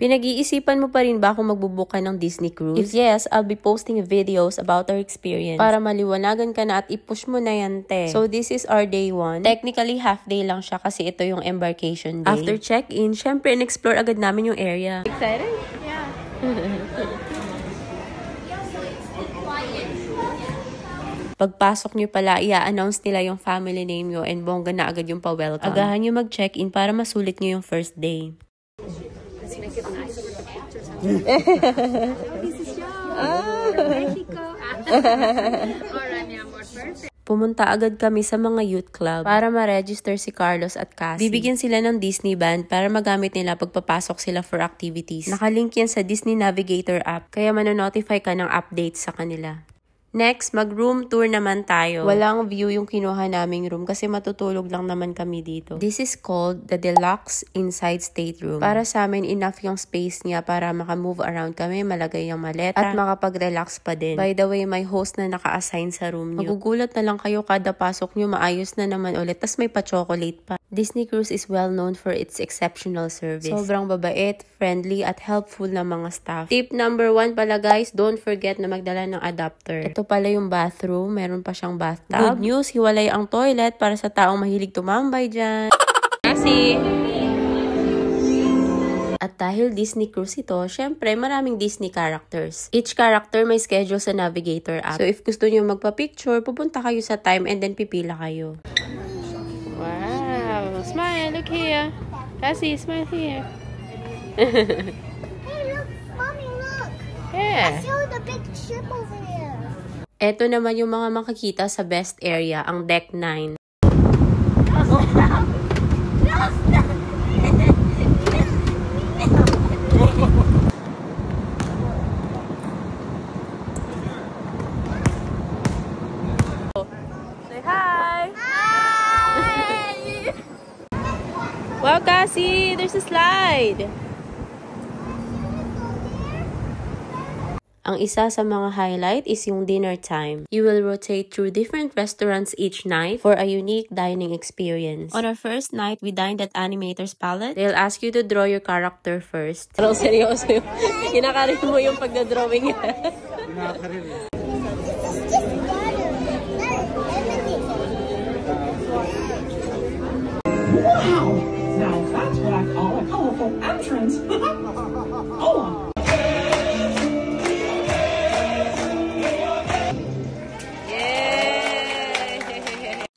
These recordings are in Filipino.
Pinag-iisipan mo pa rin ba kung magbubook ka ng Disney cruise? If yes, I'll be posting videos about our experience para maliwanagan ka na at i-push mo na yan, te. So this is our day 1. Technically, half day lang siya kasi ito yung embarkation day. After check-in, syempre, in-explore agad namin yung area. Excited? Yeah. Pagpasok nyo pala, i-announce nila yung family name nyo and bongga na agad yung pa-welcome. Agahan nyo mag-check-in para masulit nyo yung first day. Let's make it nice with the pictures. Hello, this is Joe. Mexico. Alright, mi amor. Perfect. Pumunta agad kami sa mga youth club para ma-register si Carlos at Cassie. Bibigyan sila ng Disney band para magamit nila pagpapasok sila for activities. Nakalink yan sa Disney Navigator app, kaya manonotify ka ng updates sa kanila. Next, mag-room tour naman tayo. Walang view yung kinuha naming room kasi matutulog lang naman kami dito. This is called the Deluxe Inside Stateroom. Para sa amin, enough yung space niya para maka-move around kami, malagay yung maleta, at makapag-relax pa din. By the way, may host na naka-assign sa room niyo. Magugulat na lang kayo kada pasok nyo, maayos na naman ulit, tas may pa-chocolate pa. Disney Cruise is well known for its exceptional service. Sobrang babait, friendly, at helpful na mga staff. Tip number 1 pala guys, don't forget na magdala ng adapter. Ito pala yung bathroom, meron pa siyang bathtub. Good news, hiwalay ang toilet para sa taong mahilig tumambay dyan. Kasi, at dahil Disney Cruise ito, syempre maraming Disney characters. Each character may schedule sa Navigator app. So if gusto niyo magpa-picture, pupunta kayo sa time and then pipila kayo. Wow! Smile! Look here! Cassie, smile here! Hey, look! Mommy, look! Yeah! I saw the big ship over there. Ito naman yung mga makikita sa best area, ang Deck 9. Say hi! Hi! Wow, Cassie! There's a slide! Ang isa sa mga highlight is yung dinner time. You will rotate through different restaurants each night for a unique dining experience. On our first night, we dined at Animator's Palette. They'll ask you to draw your character first. Pero seryoso yung kinakarin mo yung pagdadrawing niya. Wow! Now that's what I call a colorful entrance. Oh!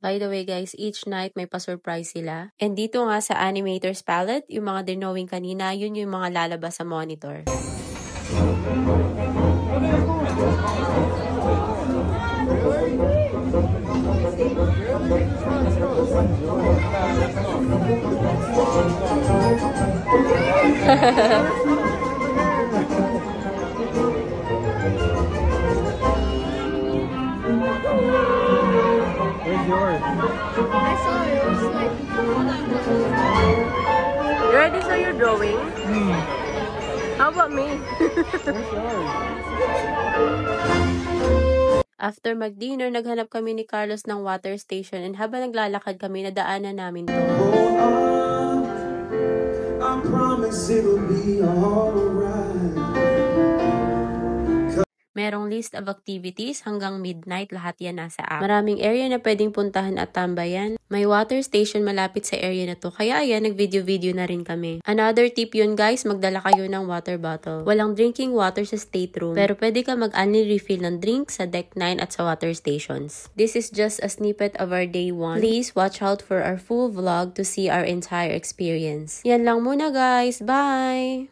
By the way guys, each night may pa-surprise sila. And dito nga sa Animator's Palette, yung mga drawing kanina, yun yung mga lalabas sa monitor. Where's yours? I saw it. It was like... You already saw your drawing? How about me? Where's yours? After mag-dinner, naghanap kami ni Carlos ng water station and habang naglalakad kami, nadaanan namin to. I promise it'll be alright. Merong list of activities hanggang midnight, lahat yan nasa app. Maraming area na pwedeng puntahan at tambayan. May water station malapit sa area na to, kaya ayan, nag-video-video na rin kami. Another tip yun guys, magdala kayo ng water bottle. Walang drinking water sa stateroom, pero pwede ka mag-unli refill ng drink sa Deck 9 at sa water stations. This is just a snippet of our day 1. Please watch out for our full vlog to see our entire experience. Yan lang muna guys, bye!